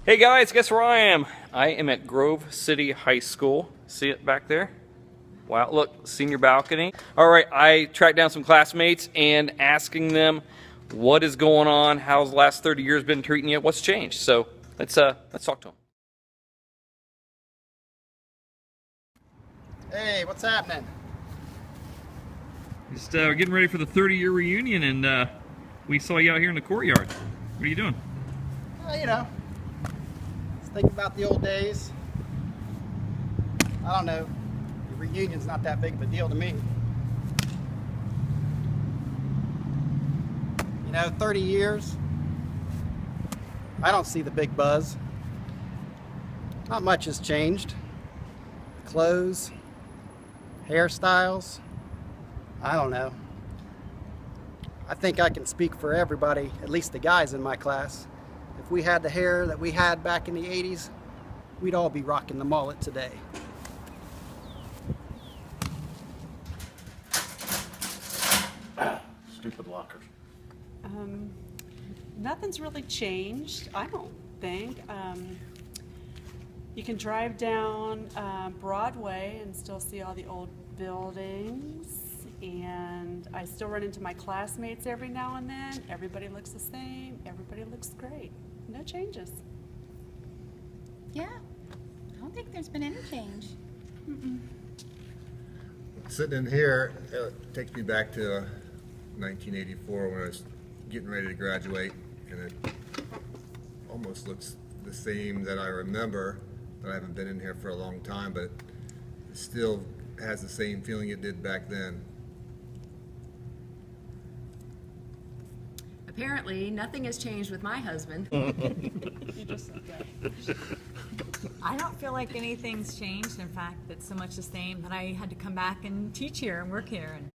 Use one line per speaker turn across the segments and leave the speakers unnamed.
Hey guys, guess where I am? I am at Grove City High School. See it back there? Wow, look, senior balcony. All right, I tracked down some classmates and asking them what is going on, how's the last 30 years been treating you, what's changed? So let's talk to them.
Hey, what's happening?
Just getting ready for the 30-year reunion, and we saw you out here in the courtyard. What are you doing?
Well, just thinking about the old days. I don't know. The reunion's not that big of a deal to me. 30 years. I don't see the big buzz. Not much has changed. Clothes, hairstyles. I don't know. I think I can speak for everybody, at least the guys in my class. If we had the hair that we had back in the 80s, we'd all be rocking the mullet today.
Stupid lockers.
Nothing's really changed, I don't think. You can drive down Broadway and still see all the old buildings, and I still run into my classmates every now and then. Everybody looks the same, everybody looks great. No changes.
Yeah, I don't think there's been any change.
Sitting in here, it takes me back to 1984 when I was getting ready to graduate, and it almost looks the same that I remember, but I haven't been in here for a long time, but it still has the same feeling it did back then.
Apparently, nothing has changed with my husband.
You just said that.
I don't feel like anything's changed. In fact, it's so much the same that I had to come back and teach here and work here. And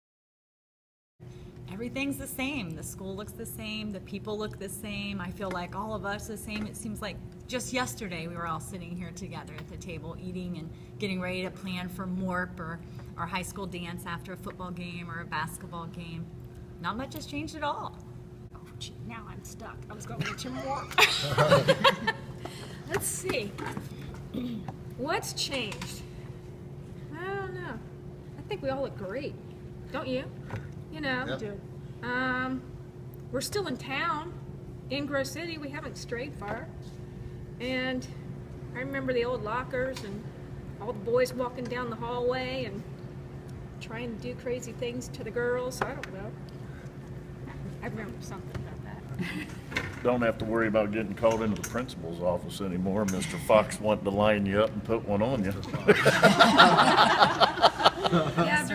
everything's the same. The school looks the same. The people look the same. I feel like all of us are the same. It seems like just yesterday we were all sitting here together at the table eating and getting ready to plan for MORP or our high school dance after a football game or a basketball game. Not much has changed at all.
Oh, gee, now I'm stuck. I was going to mention more. Let's see. What's changed? I don't know. I think we all look great. Don't you?
Yep.
We're still in town, in Grove City. We haven't strayed far. And I remember the old lockers and all the boys walking down the hallway and trying to do crazy things to the girls. I don't know. I remember something about that.
Don't have to worry about getting called into the principal's office anymore. Mr. Fox wanting to line you up and put one on you.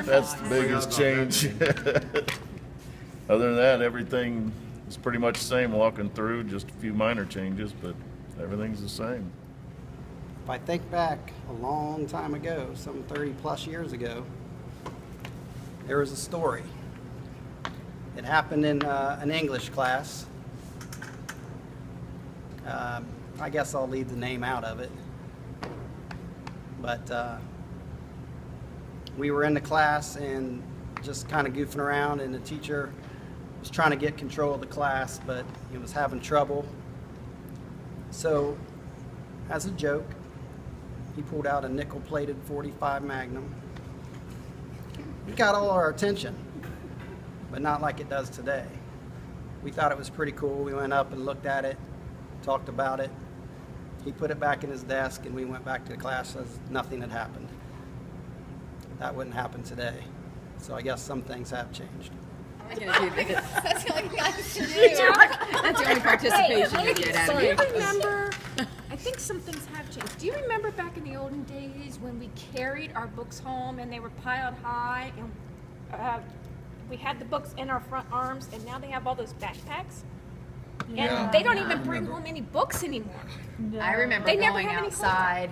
That's the biggest change. Other than that, everything is pretty much the same walking through, just a few minor changes, but everything's the same.
If I think back a long time ago, some 30 plus years ago, there was a story. It happened in an English class. I guess I'll leave the name out of it. But we were in the class and just kind of goofing around, and the teacher was trying to get control of the class, but he was having trouble. So, as a joke, he pulled out a nickel-plated .45 Magnum. It got all our attention, but not like it does today. We thought it was pretty cool. We went up and looked at it, talked about it. He put it back in his desk, and we went back to the class as nothing had happened. That wouldn't happen today. So I guess some things have changed.
I'm gonna do this.
That's the only thing I can do.
That's the only participation you get out of
Do you
me.
remember, I think some things have changed. Do you remember back in the olden days when we carried our books home and they were piled high, and we had the books in our front arms, and now they have all those backpacks? And they don't even bring home any books anymore.
I remember
They never
going
have any
outside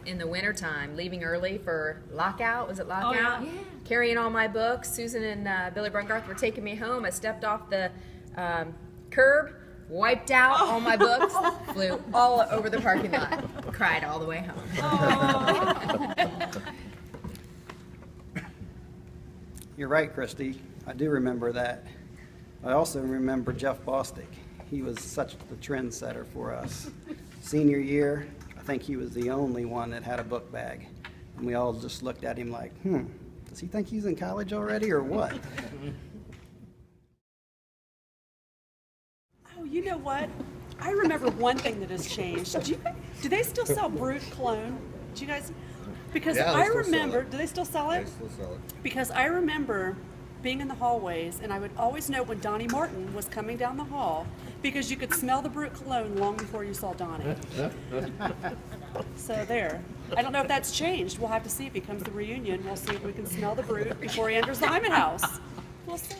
in the wintertime, leaving early for lockout. Was it lockout?
yeah.
Carrying all my books. Susan and Billy Brungarth were taking me home. I stepped off the curb, wiped out all my books, flew all over the parking lot, cried all the way home.
You're right, Christy. I do remember that. I also remember Jeff Bostic. He was such the trendsetter for us. Senior year, I think he was the only one that had a book bag. And we all just looked at him like, does he think he's in college already or what?
Oh, you know what? I remember one thing that has changed. Do they still sell Brut cologne? Do you guys? Because
Yeah, they
I
still sell
remember,
it.
do they still sell it?
They still sell it.
Because I remember being in the hallways, and I would always know when Donnie Martin was coming down the hall, because you could smell the Brut cologne long before you saw Donnie. So there. I don't know if that's changed. We'll have to see if he comes to the reunion. We'll see if we can smell the Brut before he enters the Hyman House. We'll see.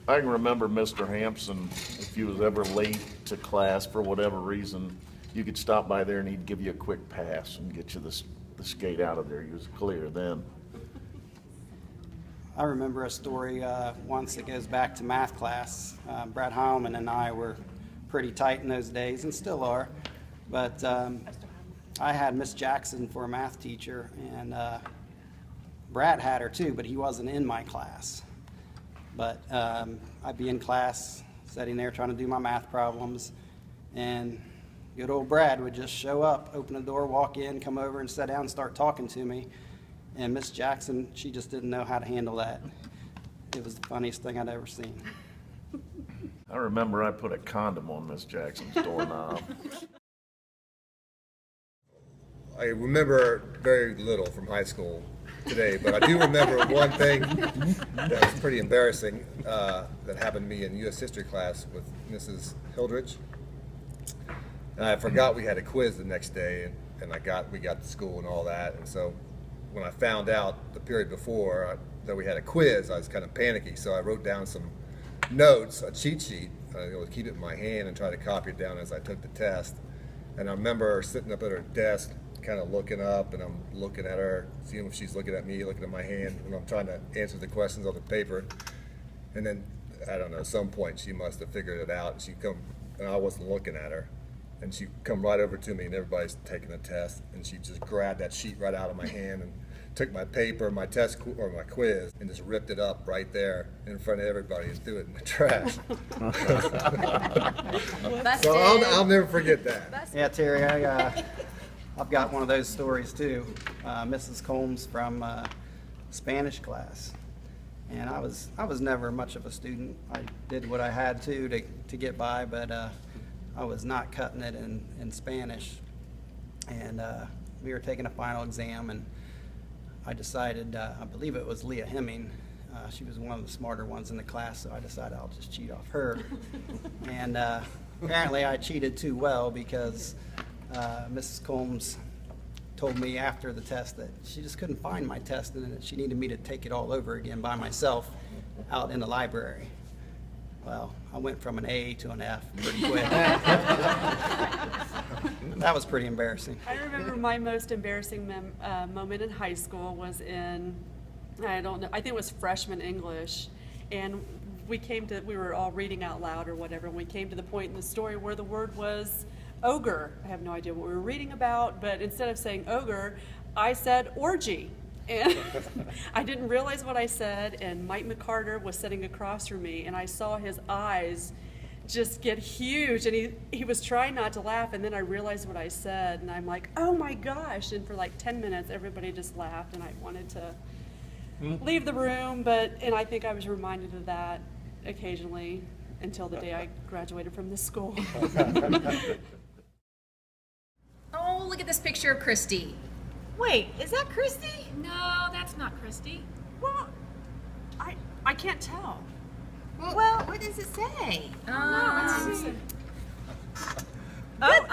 I can remember Mr. Hampson, if he was ever late to class for whatever reason, you could stop by there and he'd give you a quick pass and get you the skate out of there. He was clear then.
I remember a story once that goes back to math class. Brad Heilman and I were pretty tight in those days and still are. But I had Miss Jackson for a math teacher, and Brad had her too, but he wasn't in my class. But I'd be in class, sitting there trying to do my math problems, and good old Brad would just show up, open the door, walk in, come over and sit down and start talking to me. And Miss Jackson, she just didn't know how to handle that. It was the funniest thing I'd ever seen.
I remember I put a condom on Miss Jackson's doorknob.
I remember very little from high school today, but I do remember one thing that was pretty embarrassing that happened to me in U.S. history class with Mrs. Hildrich. And I forgot we had a quiz the next day, and we got to school and all that. And so when I found out the period before that we had a quiz, I was kind of panicky. So I wrote down some notes, a cheat sheet. I would keep it in my hand and try to copy it down as I took the test. And I remember sitting up at her desk, kind of looking up, and I'm looking at her, seeing if she's looking at me, looking at my hand, and I'm trying to answer the questions on the paper. And then, I don't know, at some point she must have figured it out, and she'd come, and I wasn't looking at her. And she'd come right over to me, and everybody's taking the test, and she just grabbed that sheet right out of my hand and took my paper, my test, or my quiz, and just ripped it up right there in front of everybody and threw it in the trash. So I'll never forget that.
Yeah, Terry, I've got one of those stories too. Mrs. Combs from Spanish class, and I was never much of a student. I did what I had to get by, but I was not cutting it in Spanish. And we were taking a final exam, and I decided, I believe it was Leah Hemming. She was one of the smarter ones in the class, so I decided I'll just cheat off her. And apparently I cheated too well, because Mrs. Combs told me after the test that she just couldn't find my test and that she needed me to take it all over again by myself out in the library. Well, I went from an A to an F pretty quick. That was pretty embarrassing.
I remember my most embarrassing moment in high school was in, I don't know, I think it was freshman English, and we were all reading out loud or whatever, and we came to the point in the story where the word was ogre. I have no idea what we were reading about, but instead of saying ogre, I said orgy. And I didn't realize what I said, and Mike McCarter was sitting across from me, and I saw his eyes just get huge, and he was trying not to laugh, and then I realized what I said, and I'm like, oh my gosh, and for like 10 minutes everybody just laughed, and I wanted to leave the room, and I think I was reminded of that occasionally until the day I graduated from this school.
Oh, look at this picture of Christy.
Wait, is that Christy?
No, that's not Christy.
Well, I can't tell.
Well, what does it say?
Let's see.
Oh,